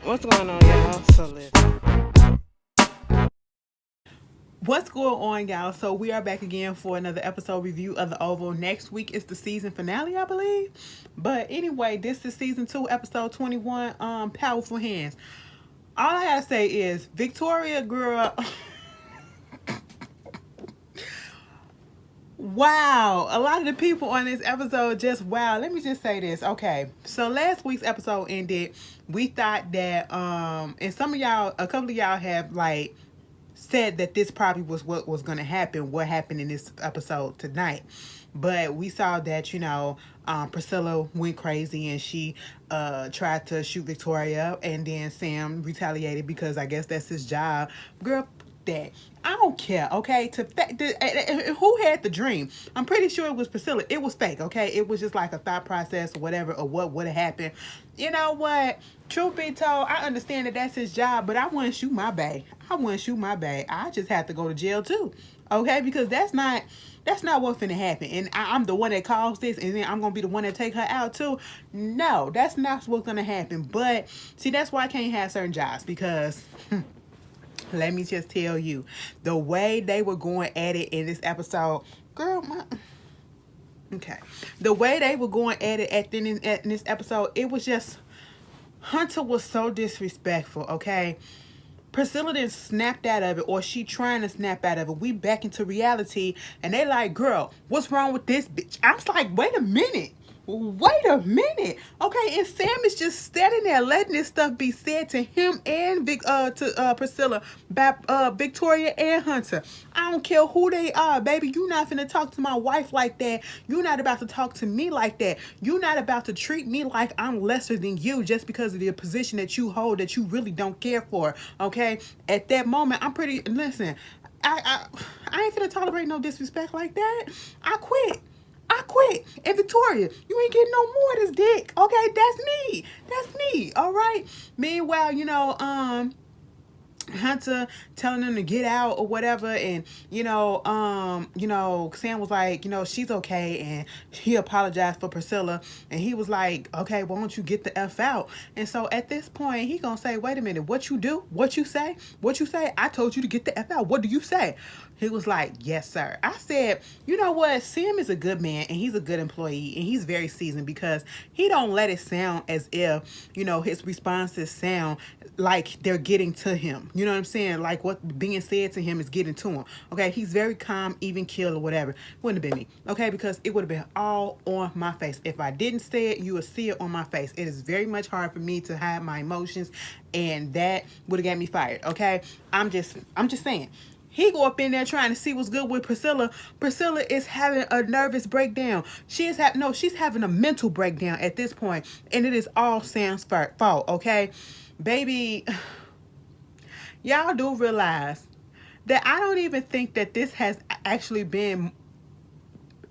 What's going on, y'all? So listen. What's going on, y'all? So we are back again for another episode review of The Oval. Next week is the season finale, I believe. But anyway, this is season 2, episode 21, Powerful Hands. All I gotta say is Victoria girl. Wow, a lot of the people on this episode just wow. Let me just say this. Okay, so last week's episode ended. We thought that and some of y'all, a couple of y'all have like said that this probably was what was going to happen, what happened in this episode tonight. But we saw that, Priscilla went crazy and she tried to shoot Victoria, and then Sam retaliated because I guess that's his job. Girl, that I don't care, okay? Who had the dream? I'm pretty sure it was Priscilla. It was fake, okay? It was just like a thought process or whatever, or what would have happened. You know what? Truth be told, I understand that that's his job, but I wouldn't shoot my bae. I wouldn't shoot my bae. I just have to go to jail too, okay? Because that's not what's finna happen. And I'm the one that caused this, and then I'm gonna be the one that take her out too. No, that's not what's gonna happen. But see, that's why I can't have certain jobs because. Let me just tell you, the way they were going at it in this episode, girl, okay, the way they were going at it in this episode, it was just Hunter was so disrespectful. Okay, Priscilla didn't snap out of it, or she trying to snap out of it. We back into reality, and they like, girl, what's wrong with this bitch? I was like, wait a minute. Wait a minute. Okay, and Sam is just standing there letting this stuff be said to him and Priscilla by Victoria and Hunter. I don't care who they are, baby. You not finna talk to my wife like that. You not about to talk to me like that. You not about to treat me like I'm lesser than you just because of the position that you hold that you really don't care for. Okay? At that moment, I'm pretty listen, I ain't finna tolerate no disrespect like that. I quit. I quit. And Victoria, you ain't getting no more of this dick. Okay, that's me. That's me. All right. Meanwhile, Hunter telling them to get out or whatever, and Sam was like, she's okay, and he apologized for Priscilla, and he was like, okay, why don't you get the F out? And so at this point, he gonna say, wait a minute, what you do? What you say? What you say? I told you to get the F out. What do you say? He was like, yes, sir. I said, you know what? Sam is a good man, and he's a good employee, and he's very seasoned because he don't let it sound as if, his responses sound like they're getting to him. You know what I'm saying? Like what being said to him is getting to him. Okay, he's very calm, even kill or whatever. Wouldn't have been me. Okay, because it would have been all on my face. If I didn't say it, you would see it on my face. It is very much hard for me to hide my emotions, and that would have got me fired. Okay, I'm just saying. He go up in there trying to see what's good with Priscilla. Priscilla is having a nervous breakdown. She's having a mental breakdown at this point, and it is all Sam's fault. Okay, baby, y'all do realize that I don't even think that this has actually been,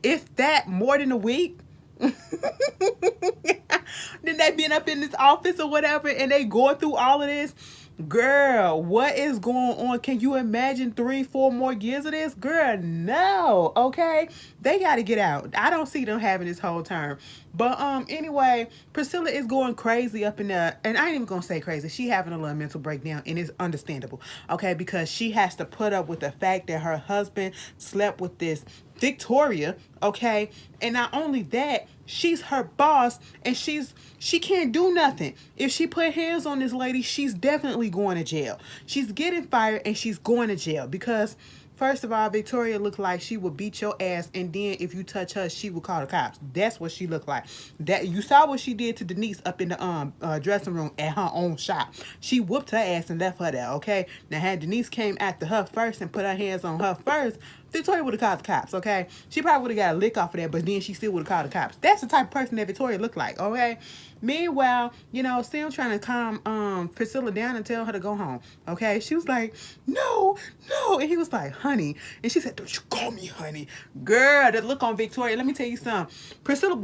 if that, more than a week. Then they been up in this office or whatever, and they going through all of this. Girl, what is going on? Can you imagine 3-4 more years of this? Girl, no. Okay, they got to get out. I don't see them having this whole term. But anyway, Priscilla is going crazy up in there, and I ain't even gonna say crazy. She having a little mental breakdown, and it's understandable. Okay, because she has to put up with the fact that her husband slept with this Victoria, okay? And not only that, she's her boss, and she can't do nothing. If she put hands on this lady, she's definitely going to jail. She's getting fired, and she's going to jail because first of all, Victoria looked like she would beat your ass, and then if you touch her, she would call the cops. That's what she looked like. That you saw what she did to Denise up in the dressing room at her own shop. She whooped her ass and left her there. Okay. Now had Denise came after her first and put her hands on her first, Victoria would have called the cops. Okay. She probably would have got a lick off of that, but then she still would have called the cops. That's the type of person that Victoria looked like. Okay. Meanwhile, Sam trying to calm Priscilla down and tell her to go home. Okay. She was like, no, no. And he was like, honey. And she said, don't you call me honey. Girl, the look on Victoria. Let me tell you something. Priscilla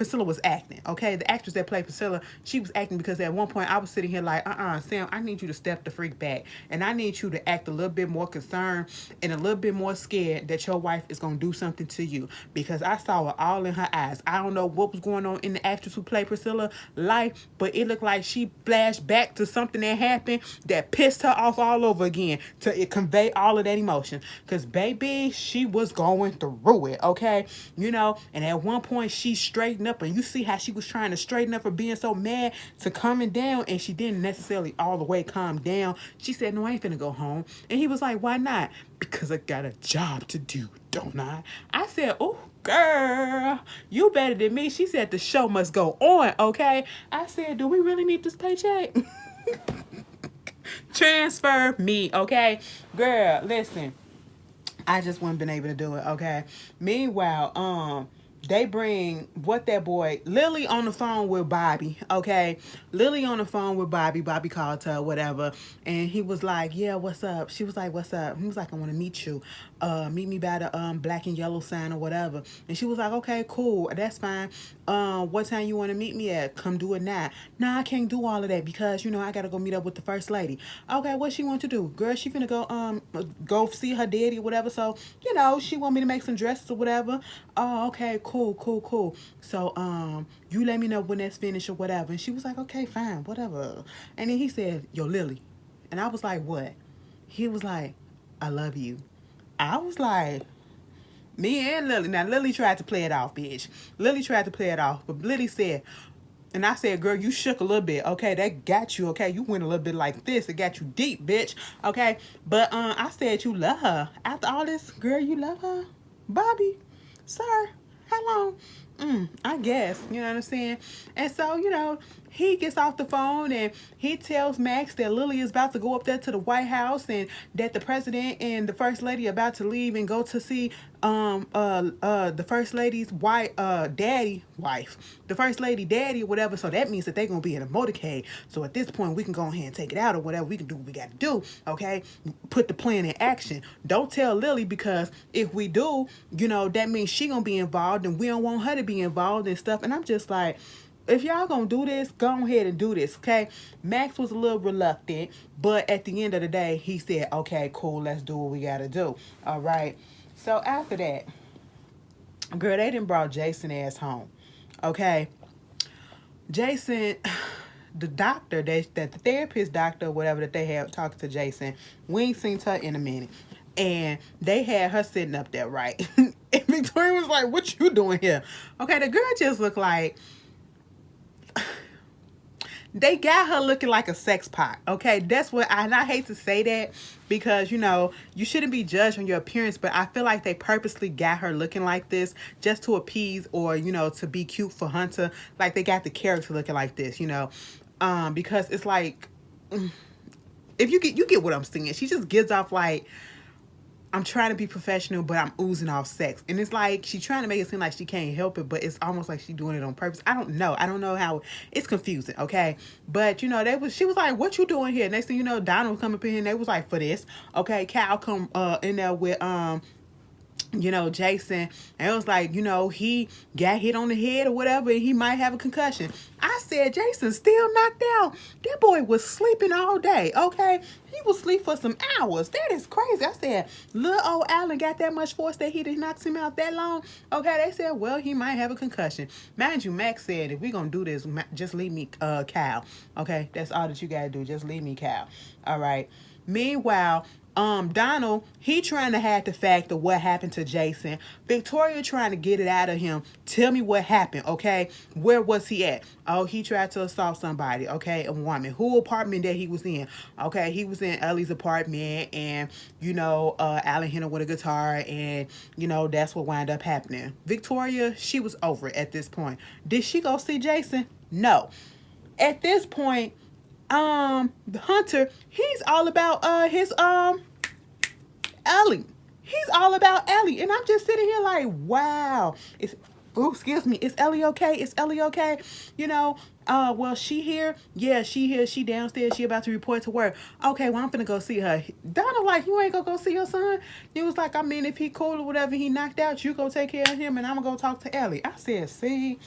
Priscilla was acting, okay? The actress that played Priscilla, she was acting because at one point I was sitting here like, Sam, I need you to step the freak back. And I need you to act a little bit more concerned and a little bit more scared that your wife is going to do something to you. Because I saw it all in her eyes. I don't know what was going on in the actress who played Priscilla life, but it looked like she flashed back to something that happened that pissed her off all over again to convey all of that emotion. Because, baby, she was going through it, okay? You know, and at one point she straightened up, and you see how she was trying to straighten up for being so mad to calming down, and she didn't necessarily all the way calm down. She said, no, I ain't finna go home. And he was like, why not? Because I got a job to do, don't I? I said, oh, girl, you better than me. She said the show must go on, okay? I said, do we really need this paycheck? Transfer me, okay? Girl, listen. I just wouldn't been able to do it, okay? Meanwhile, they bring what that boy Lilly on the phone with Bobby, okay? Lilly on the phone with Bobby. Bobby called her, whatever, and he was like, "Yeah, what's up?" She was like, "What's up?" He was like, "I want to meet you. Meet me by the black and yellow sign or whatever." And she was like, "Okay, cool, that's fine. What time you want to meet me at? Come do it now." Nah, I can't do all of that because I gotta go meet up with the first lady. Okay, what she want to do? Girl, she finna go see her daddy or whatever. So she want me to make some dresses or whatever. Oh, okay, cool. So you let me know when that's finished or whatever. And she was like, okay, fine, whatever. And then he said, yo, Lilly. And I was like, what? He was like, I love you. I was like, me and Lilly. Now, Lilly tried to play it off, bitch. Lilly tried to play it off. But Lilly said, and I said, girl, you shook a little bit. Okay, that got you. Okay, you went a little bit like this. It got you deep, bitch. Okay, but I said you love her. After all this, girl, you love her? Bobby, sir, how long? I guess, you know what I'm saying? And so, he gets off the phone and he tells Max that Lilly is about to go up there to the White House and that the president and the first lady are about to leave and go to see the first lady's wife, the first lady daddy or whatever. So that means that they're gonna be in a motorcade. So at this point we can go ahead and take it out or whatever. We can do what we gotta do, okay? Put the plan in action. Don't tell Lilly, because if we do, that means she gonna be involved and we don't want her to be involved and stuff. And I'm just like, if y'all gonna do this, go ahead and do this, okay? Max was a little reluctant, but at the end of the day, he said, okay, cool, let's do what we gotta do. All right. So after that, girl, they done brought Jason ass home, okay? Jason, the doctor, that the therapist doctor, whatever that they have talking to Jason, we ain't seen her in a minute. And they had her sitting up there, right? And Victoria was like, what you doing here? Okay, the girl just looked like, they got her looking like a sex pot, okay? That's what, and I hate to say that because, you shouldn't be judged on your appearance, but I feel like they purposely got her looking like this just to appease or, to be cute for Hunter. Like, they got the character looking like this, because it's like, if you get what I'm saying. She just gives off like, I'm trying to be professional, but I'm oozing off sex. And it's like, she's trying to make it seem like she can't help it, but it's almost like she's doing it on purpose. I don't know how, it's confusing, okay? But, she was like, what you doing here? Next thing you know, Donald come up in here and they was like, for this, okay? Cal come in there with, Jason, and it was like, he got hit on the head or whatever, and he might have a concussion. I said, Jason still knocked out. That boy was sleeping all day, okay? He was asleep for some hours. That is crazy. I said, little old Allen got that much force that he did knock him out that long? Okay, they said, well, he might have a concussion. Mind you, Max said, if we're going to do this, just leave me Cal. Okay, that's all that you got to do. Just leave me Cal. All right. Meanwhile, Donald, he trying to hide the fact of what happened to Jason. Victoria trying to get it out of him. Tell me what happened, okay? Where was he at? Oh, he tried to assault somebody, okay? A woman. Who apartment that he was in? Okay, he was in Ellie's apartment, and, Alan hit him with a guitar, and, that's what wound up happening. Victoria, she was over it at this point. Did she go see Jason? No. At this point, Hunter, he's all about his Ellie. He's all about Ellie, and I'm just sitting here like, wow. Excuse me, is Ellie okay? Is Ellie okay? Well, she here. Yeah, she here. She downstairs. She about to report to work. Okay, well, I'm finna go see her. Donna like, you ain't gonna go see your son? He was like, I mean, if he cool or whatever, he knocked out, you go take care of him, and I'm gonna go talk to Ellie. I said, see,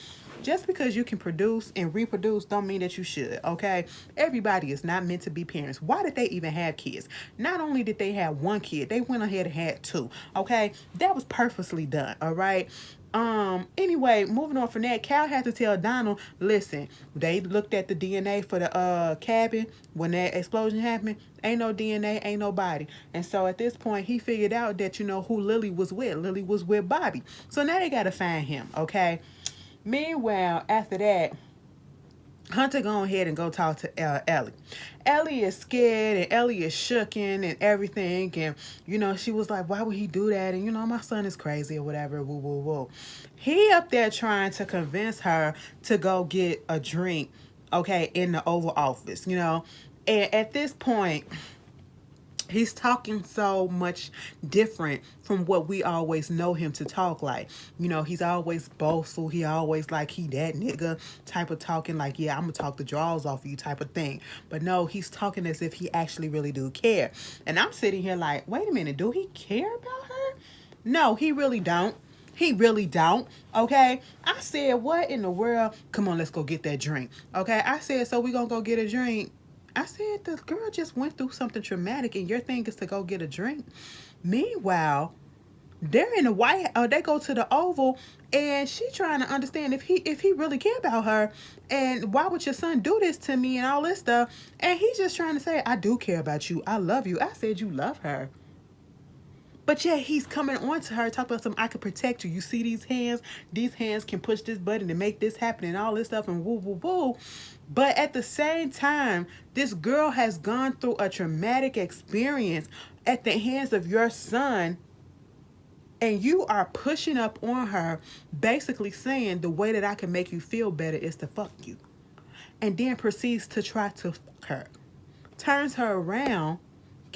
just because you can produce and reproduce don't mean that you should, okay? Everybody is not meant to be parents. Why did they even have kids? Not only did they have one kid, they went ahead and had two, okay? That was purposely done, all right? Anyway, moving on from that, Cal had to tell Donald, listen, they looked at the DNA for the cabin when that explosion happened. Ain't no DNA, ain't nobody. And so at this point, he figured out that, who Lilly was with. Lilly was with Bobby. So now they got to find him, okay? Meanwhile, after that, Hunter go ahead and go talk to Ellie. Ellie is scared and Ellie is shooken and everything. And, she was like, why would he do that? And, my son is crazy or whatever. Woo, woo, woo. He up there trying to convince her to go get a drink, okay, in the Oval Office, And at this point, he's talking so much different from what we always know him to talk like. He's always boastful. He always like he that nigga type of talking like, yeah, I'm gonna talk the draws off of you type of thing. But no, he's talking as if he actually really do care. And I'm sitting here like, wait a minute, do he care about her? No, he really don't. He really don't. Okay. I said, what in the world? Come on, let's go get that drink. Okay. I said, so we gonna go get a drink. I said, the girl just went through something traumatic and your thing is to go get a drink. Meanwhile, they're in the they go to the Oval and she trying to understand if he really care about her and why would your son do this to me and all this stuff. And he's just trying to say, I do care about you. I love you. I said, you love her. But yeah, he's coming on to her, talking about something, I can protect you. You see these hands? These hands can push this button to make this happen and all this stuff and woo, woo, woo. But at the same time, this girl has gone through a traumatic experience at the hands of your son. And you are pushing up on her, basically saying the way that I can make you feel better is to fuck you. And then proceeds to try to fuck her. Turns her around.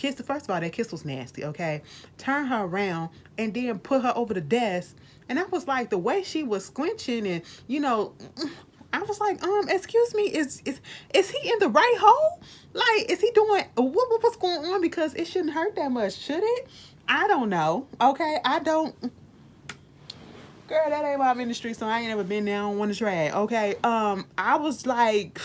First of all, that kiss was nasty, okay? Turn her around and then put her over the desk. And I was like, the way she was squinching and, I was like, excuse me, is he in the right hole? Like, is he doing, what's going on? Because it shouldn't hurt that much, should it? I don't know, okay? I don't, girl, that ain't my industry, so I ain't never been there. I don't want to try it, okay? I was like,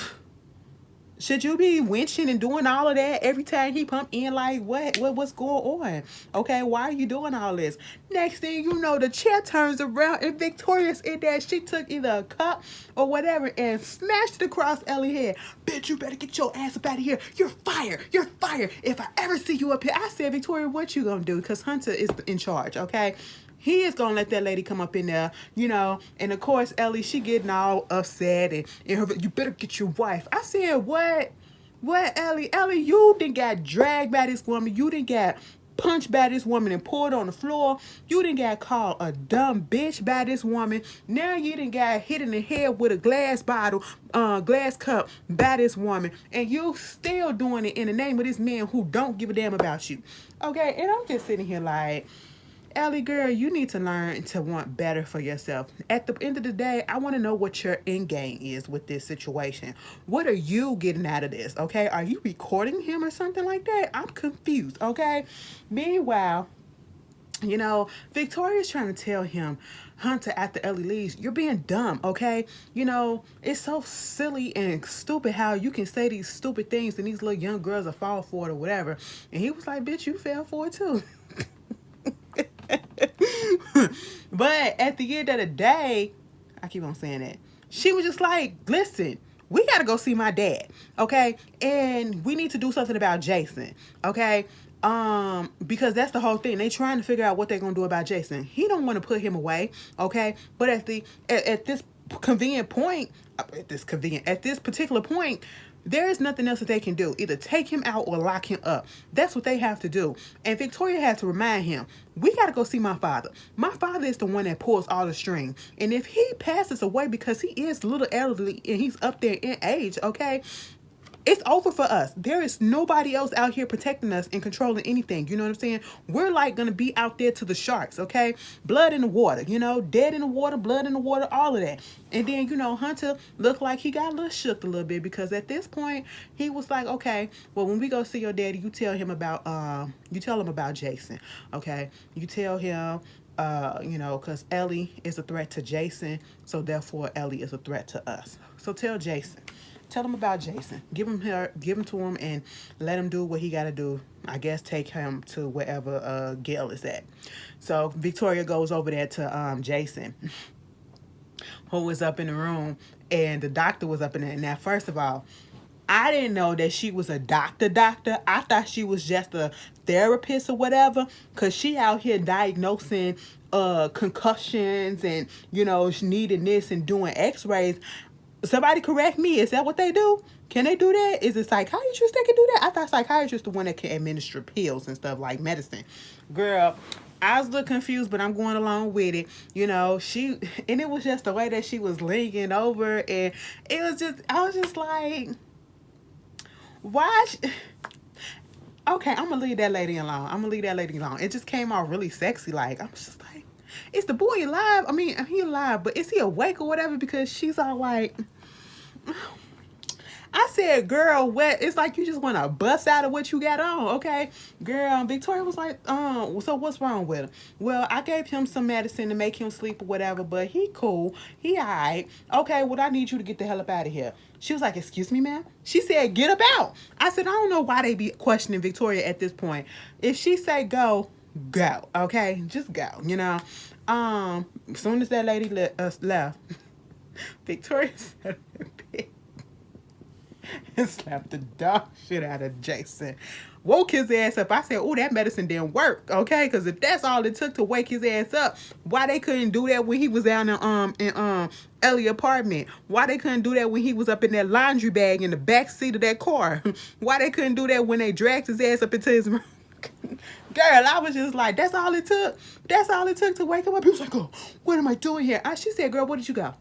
should you be winching and doing all of that every time he pump in? Like, what's going on? Okay, why are you doing all this? Next thing you know, the chair turns around and Victoria's in there. She took either a cup or whatever and smashed it across Ellie's head. Bitch, you better get your ass up out of here. You're fired. You're fired. If I ever see you up here, I said, Victoria, what you gonna do? Because Hunter is in charge, okay? He is gonna let that lady come up in there, and of course Ellie, she getting all upset and you better get your wife. I said, what Ellie, you done got dragged by this woman, you done got punched by this woman and pulled on the floor, you done got called a dumb bitch by this woman, now you done got hit in the head with a glass cup by this woman, and you still doing it in the name of this man who don't give a damn about you. Okay, and I'm just sitting here like, Ellie, girl, you need to learn to want better for yourself. At the end of the day, I want to know what your end game is with this situation. What are you getting out of this, okay? Are you recording him or something like that? I'm confused, okay? Meanwhile, Victoria's trying to tell him, Hunter, after Ellie leaves, you're being dumb, okay? It's so silly and stupid how you can say these stupid things and these little young girls will fall for it or whatever. And he was like, bitch, you fell for it too. But at the end of the day, I keep on saying that, she was just like, listen, we gotta go see my dad, okay? And we need to do something about Jason, okay? Because that's the whole thing. They trying to figure out what they're gonna do about Jason. He don't want to put him away, okay? But at this particular point, there is nothing else that they can do. Either take him out or lock him up. That's what they have to do. And Victoria had to remind him, we got to go see my father. My father is the one that pulls all the string. And if he passes away because he is a little elderly and he's up there in age, okay, it's over for us. There is nobody else out here protecting us and controlling anything. You know what I'm saying? We're like going to be out there to the sharks, okay? Blood in the water, dead in the water, blood in the water, all of that. And then, Hunter looked like he got a little shook a little bit because at this point, he was like, okay, well, when we go see your daddy, you tell him about Jason, okay? You tell him Because Ellie is a threat to Jason, so therefore Ellie is a threat to us. So tell Jason. Tell him about Jason. Give him to him, and let him do what he got to do. I guess take him to wherever Gail is at. So Victoria goes over there to Jason, who was up in the room, and the doctor was up in there. Now, first of all, I didn't know that she was a doctor. I thought she was just a therapist or whatever, because she out here diagnosing concussions and, she needing this and doing x-rays. Somebody correct me. Is that what they do? Can they do that? Is it psychiatrists that can do that? I thought psychiatrists the one that can administer pills and stuff like medicine. Girl, I was a little confused, but I'm going along with it. And it was just the way that she was leaning over, and I was just like, why? Okay, I'm gonna leave that lady alone. It just came out really sexy. Like, I was just like, is the boy alive? I mean, he alive, but is he awake or whatever? Because she's all like, I said, girl, what? It's like you just want to bust out of what you got on, okay? Girl, Victoria was like, so what's wrong with him? Well, I gave him some medicine to make him sleep or whatever, but he cool. He all right. Okay, well, I need you to get the hell up out of here. She was like, excuse me, ma'am? She said, get up out. I said, I don't know why they be questioning Victoria at this point. If she say go, go, okay? Just go, As soon as that lady left, Victoria said, and slapped the dog shit out of Jason. Woke his ass up. I said, oh, that medicine didn't work, okay? Because if that's all it took to wake his ass up, why they couldn't do that when he was down in Ellie apartment? Why they couldn't do that when he was up in that laundry bag in the back seat of that car? Why they couldn't do that when they dragged his ass up into his room? Girl, I was just like, that's all it took? That's all it took to wake him up? He was like, oh, what am I doing here? She said, girl, where did you go?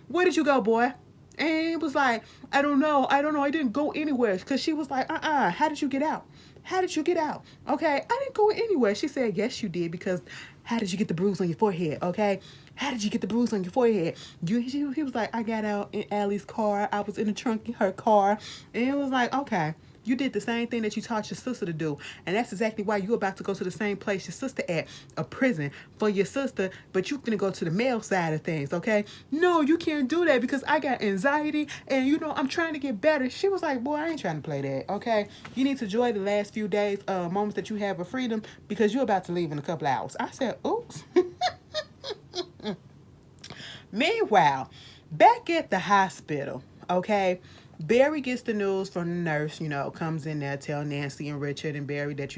Where did you go, boy? And it was like, I don't know. I didn't go anywhere. Because she was like, how did you get out? How did you get out? Okay, I didn't go anywhere. She said, yes, you did. Because how did you get the bruise on your forehead? Okay, how did you get the bruise on your forehead? He was like, I got out in Allie's car. I was in the trunk of her car. And it was like, okay. You did the same thing that you taught your sister to do. And that's exactly why you're about to go to the same place your sister at, a prison for your sister, but you're going to go to the male side of things, okay? No, you can't do that because I got anxiety and, I'm trying to get better. She was like, boy, I ain't trying to play that, okay? You need to enjoy the last few days, moments that you have of freedom because you're about to leave in a couple hours. I said, oops. Meanwhile, back at the hospital, okay? Barry gets the news from the nurse, comes in there, tell Nancy and Richard and Barry that,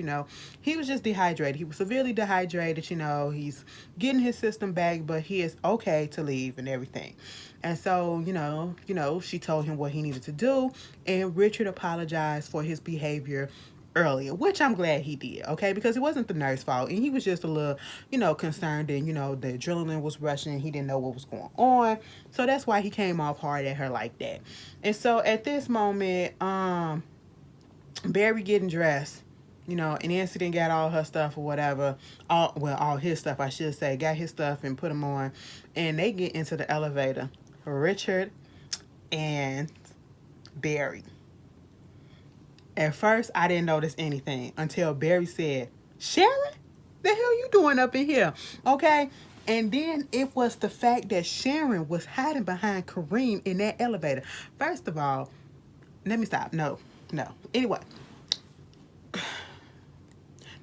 he was just dehydrated. He was severely dehydrated, he's getting his system back, but he is okay to leave and everything. And so, she told him what he needed to do, and Richard apologized for his behavior earlier, which I'm glad he did, okay, because it wasn't the nurse's fault, and he was just a little, concerned, and, the adrenaline was rushing, he didn't know what was going on, so that's why he came off hard at her like that. And so at this moment, Barry getting dressed, and Nancy didn't got all her stuff or whatever, all his stuff, I should say, got his stuff and put him on, and they get into the elevator, Richard and Barry. At first, I didn't notice anything until Barry said, Sharon, the hell you doing up in here? Okay. And then it was the fact that Sharon was hiding behind Kareem in that elevator. First of all, let me stop. No. Anyway,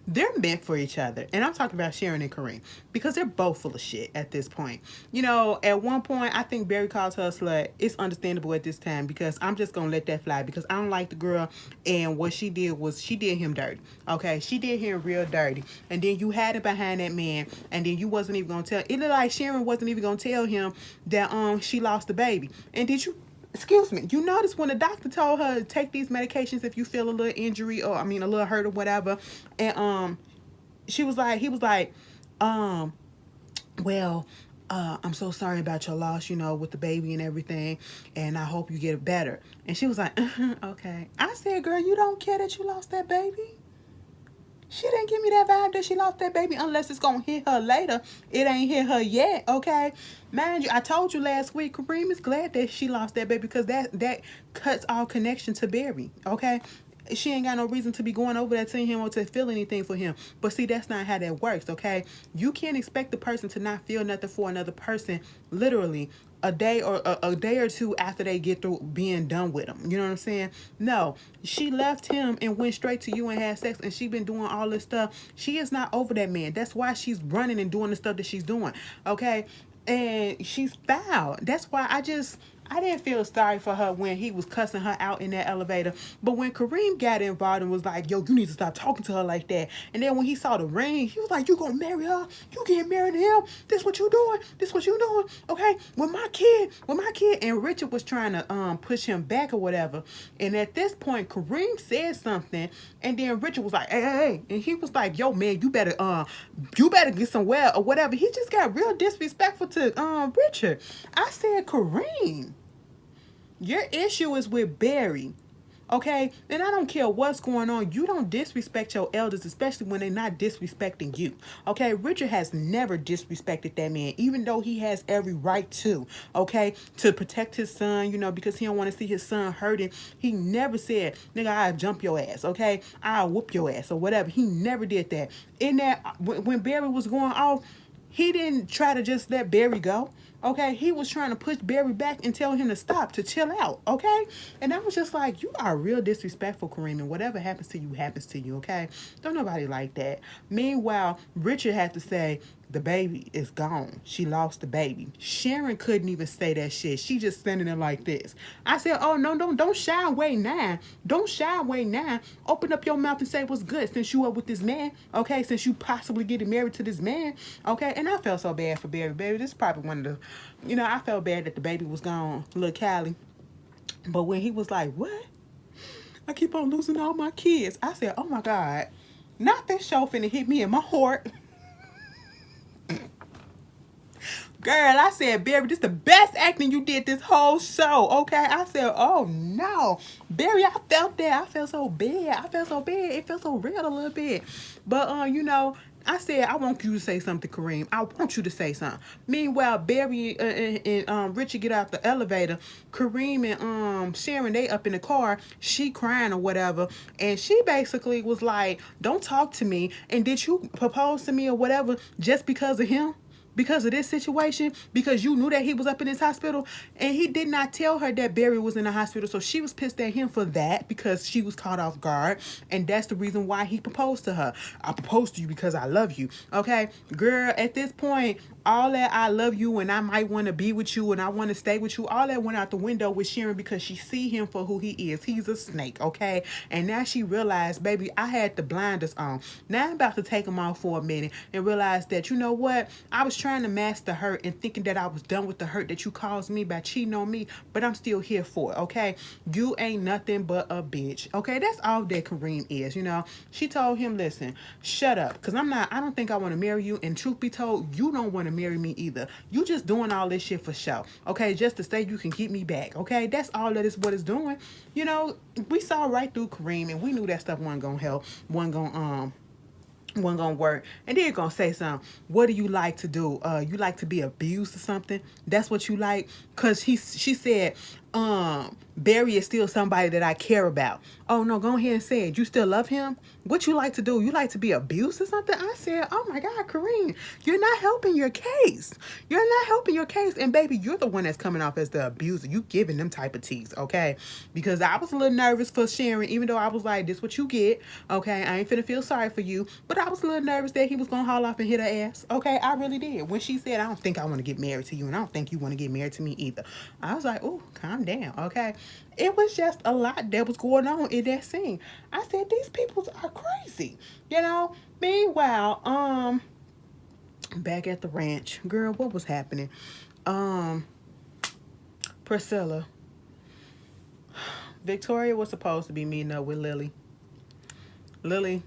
they're meant for each other. And I'm talking about Sharon and Kareem because they're both full of shit at this point. At one point, I think Barry calls her a slut. It's understandable at this time because I'm just going to let that fly because I don't like the girl. And what she did was she did him dirty. Okay, she did him real dirty. And then you had it behind that man. And then you wasn't even going to tell. It looked like Sharon wasn't even going to tell him that she lost the baby. And did you... Excuse me. You notice when the doctor told her to take these medications if you feel a little injury or a little hurt or whatever, and he was like, well, I'm so sorry about your loss, with the baby and everything, and I hope you get better. And she was like, okay. I said, girl, you don't care that you lost that baby? She didn't give me that vibe that she lost that baby unless it's going to hit her later. It ain't hit her yet, okay? Mind you, I told you last week, Kareem is glad that she lost that baby because that cuts all connection to Barry, okay? she ain't got no reason to be going over there to him or to feel anything for him. But see, that's not how that works, okay? You can't expect the person to not feel nothing for another person literally a day or a day or two after they get through being done with him. You know what I'm saying? No, she left him and went straight to you and had sex, and she been doing all this stuff. She is not over that man. That's why she's running and doing the stuff that she's doing, okay? And she's foul. That's why I didn't feel sorry for her when he was cussing her out in that elevator. But when Kareem got involved and was like, yo, you need to stop talking to her like that. And then when he saw the ring, he was like, you gonna marry her? You getting married to him? This what you doing? This what you doing? Okay, with my kid. And Richard was trying to push him back or whatever. And at this point, Kareem said something. And then Richard was like, hey. And he was like, yo, man, you better get somewhere or whatever. He just got real disrespectful to Richard. I said, Kareem, your issue is with Barry, okay? And I don't care what's going on. You don't disrespect your elders, especially when they're not disrespecting you, okay? Richard has never disrespected that man, even though he has every right to, okay? To protect his son, you know, because he don't want to see his son hurting. He never said, nigga, I'll jump your ass, okay? I'll whoop your ass or whatever. He never did that. In that, when Barry was going off, he didn't try to just let Barry go. Okay, he was trying to push Barry back and tell him to stop, to chill out, okay? And I was just like, you are real disrespectful, Kareem, and whatever happens to you, okay? Don't nobody like that. Meanwhile, Richard had to say, the baby is gone. She lost the baby. Sharon couldn't even say that shit. She just standing there like this. I said, oh, no, don't shy away now. Don't shy away now. Open up your mouth and say what's good since you are with this man, okay? Since you possibly getting married to this man, okay? And I felt so bad for Barry. Baby, this is probably one of the, you know, I felt bad that the baby was gone, little Callie. But when he was like, what? I keep on losing all my kids. I said, oh my God, not this show finna hit me in my heart. Girl, I said, Barry, this is the best acting you did this whole show, okay? I said, oh, no. Barry, I felt that. I felt so bad. It felt so real a little bit. But, you know, I said, I want you to say something, Kareem. I want you to say something. Meanwhile, Barry and Richard get out the elevator. Kareem and Sharon, they up in the car. She crying or whatever. And she basically was like, don't talk to me. And did you propose to me or whatever just because of him? Because of this situation, because you knew that he was up in his hospital, and he did not tell her that Barry was in the hospital. So she was pissed at him for that, because she was caught off guard, and that's the reason why he proposed to her. I proposed to you because I love you, okay? Girl, at this point, all that I love you and I might want to be with you and I want to stay with you, all that went out the window with Sharon, because she see him for who he is. He's a snake, okay? And now she realized, baby, I had the blinders on. Now I'm about to take them off for a minute and realize that, you know what? I was trying to mask the hurt and thinking that I was done with the hurt that you caused me by cheating on me, but I'm still here for it, okay? You ain't nothing but a bitch, okay? That's all that Kareem is, you know? She told him, listen, shut up, because I don't think I want to marry you, and truth be told, you don't want to marry me either. You just doing all this shit for show, okay? Just to say you can get me back, okay? That's all that is what it's doing. You know, we saw right through Kareem, and we knew that stuff wasn't gonna help, wasn't gonna work. And then you're gonna say something. What do you like to do? You like to be abused or something? That's what you like? Cause she said, Barry is still somebody that I care about. Oh no, go ahead and say it. You still love him? What you like to do? You like to be abused or something? I said, oh my God, Kareem, you're not helping your case. You're not helping your case. And baby, you're the one that's coming off as the abuser. You giving them type of tease, okay? Because I was a little nervous for Sharon, even though I was like, this what you get, okay? I ain't finna feel sorry for you. But I was a little nervous that he was gonna haul off and hit her ass, okay? I really did. When she said, I don't think I want to get married to you, and I don't think you want to get married to me either, I was like, oh, calm down, okay? It was just a lot that was going on in that scene. I said, these people are crazy, you know? Meanwhile, back at the ranch, girl, what was happening? Priscilla. Victoria was supposed to be meeting up with Lilly. Lilly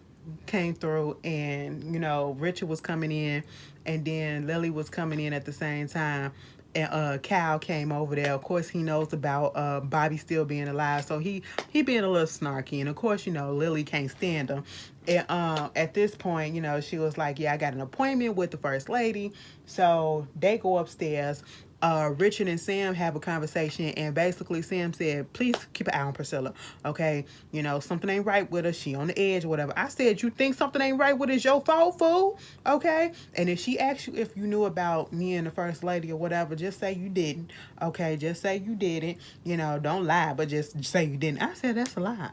came through, and, you know, Richard was coming in, and then Lilly was coming in at the same time. And Cal came over there. Of course, he knows about Bobby still being alive, so he being a little snarky. And of course, you know, Lilly can't stand him. And at this point, you know, she was like, yeah, I got an appointment with the first lady. So they go upstairs. Richard and Sam have a conversation, and basically Sam said, please keep an eye on Priscilla, okay? You know, something ain't right with her. She on the edge or whatever. I said, you think something ain't right with her? It's your fault, fool, okay? And if she asks you if you knew about me and the first lady or whatever, just say you didn't, okay? Just say you didn't. You know, don't lie, but just say you didn't. I said, that's a lie.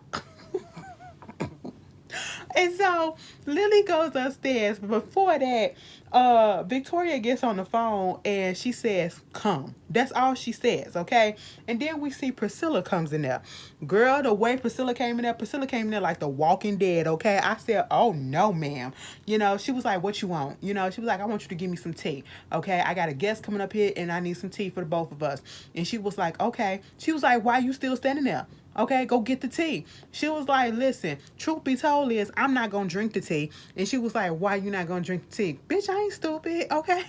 And so Lily goes upstairs. Before that, Victoria gets on the phone and she says, come. That's all she says, okay? And then we see Priscilla comes in there. Girl, the way Priscilla came in there like the Walking Dead, okay? I said, oh no, ma'am. You know, she was like, what you want? You know, she was like, I want you to give me some tea, okay? I got a guest coming up here and I need some tea for the both of us. And she was like, okay. She was like, why are you still standing there? Okay, go get the tea. She was like, listen, truth be told is I'm not going to drink the tea. And she was like, why you not going to drink the tea? Bitch, I ain't stupid, okay?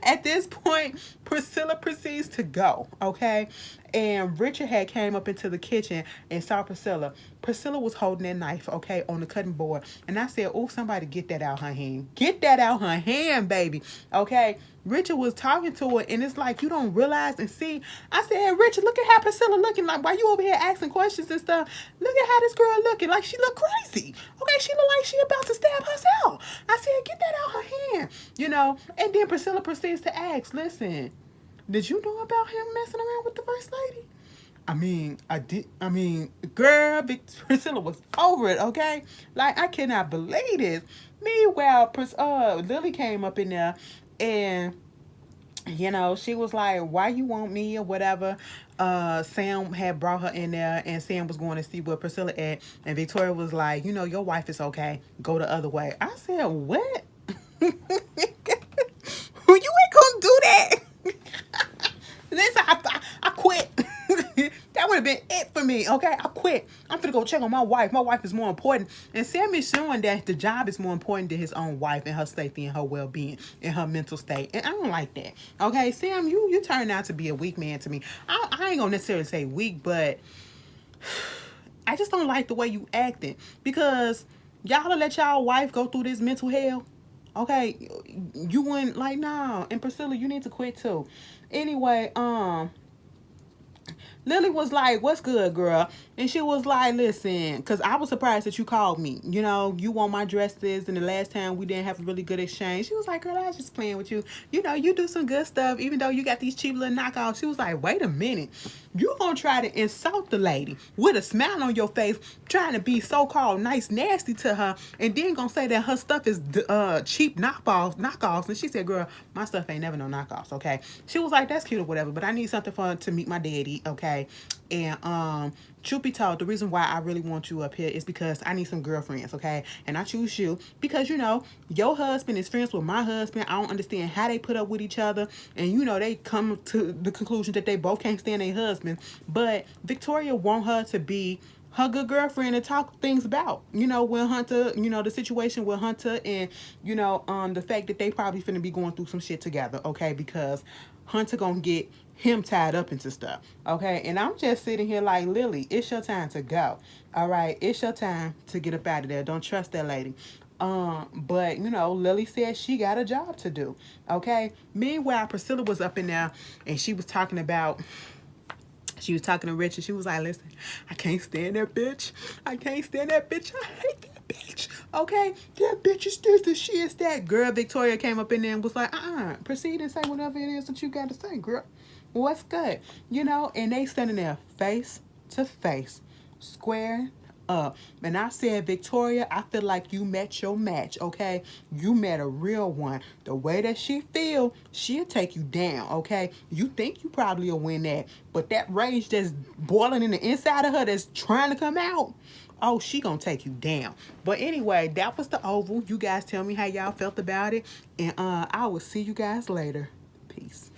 At this point, Priscilla proceeds to go, okay? And Richard had came up into the kitchen and saw Priscilla. Priscilla was holding that knife, okay, on the cutting board. And I said, oh, somebody get that out her hand. Get that out her hand, baby, okay? Richard was talking to her, and it's like, you don't realize and see. I said, Richard, look at how Priscilla looking. Like, why you over here asking questions and stuff? Look at how this girl looking. Like, she look crazy. Okay, she look like she about to stab herself. I said, get that out her hand, you know? And then Priscilla proceeds to ask, listen, did you know about him messing around with the first lady? I mean, I did. I mean, girl, Priscilla was over it, okay? Like, I cannot believe this. Meanwhile, Lily came up in there, and you know, she was like, why you want me or whatever. Sam had brought her in there, and Sam was going to see what Priscilla at, and Victoria was like, you know, your wife is okay. Go the other way. I said, what? You ain't gonna do that. Listen, I quit. That would have been it for me, okay? I quit. I'm finna go check on my wife. My wife is more important. And Sam is showing that the job is more important than his own wife and her safety and her well-being and her mental state. And I don't like that, okay? Sam, you turned out to be a weak man to me. I ain't gonna necessarily say weak, but I just don't like the way you acting. Because y'all let y'all wife go through this mental hell. Okay, you wouldn't like, nah. And Priscilla, you need to quit too. Anyway, Lily was like, what's good, girl? And she was like, listen, because I was surprised that you called me. You know, you want my dresses, and the last time we didn't have a really good exchange. She was like, girl, I was just playing with you. You know, you do some good stuff, even though you got these cheap little knockoffs. She was like, wait a minute. You gonna try to insult the lady with a smile on your face, trying to be so-called nice, nasty to her, and then gonna say that her stuff is cheap knockoffs. And she said, girl, my stuff ain't never no knockoffs, okay? She was like, that's cute or whatever, but I need something to meet my daddy, okay? And truth be told, the reason why I really want you up here is because I need some girlfriends, okay? And I choose you because, you know, your husband is friends with my husband. I don't understand how they put up with each other. And, you know, they come to the conclusion that they both can't stand their husband. But Victoria want her to be her good girlfriend and talk things about, you know, when Hunter, you know, the situation with Hunter and, you know, the fact that they probably finna be going through some shit together, okay? Because Hunter gonna get him tied up into stuff, okay? And I'm just sitting here like, Lily, it's your time to go, all right? It's your time to get up out of there. Don't trust that lady. But, you know, Lily said she got a job to do, okay? Meanwhile, Priscilla was up in there, and she was talking to Richard. She was like, listen, I can't stand that bitch. I can't stand that bitch. I hate that bitch. Okay? That bitch is this and she is that. Girl, Victoria came up in there and was like, proceed and say whatever it is that you got to say, girl. What's good? You know, and they standing there face to face, square up. And I said, Victoria, I feel like you met your match, okay? You met a real one. The way that she feel, she'll take you down, okay? You think you probably will win that, but that rage that's boiling in the inside of her that's trying to come out, oh, she gonna take you down. But anyway, that was the Oval. You guys tell me how y'all felt about it, and I will see you guys later. Peace.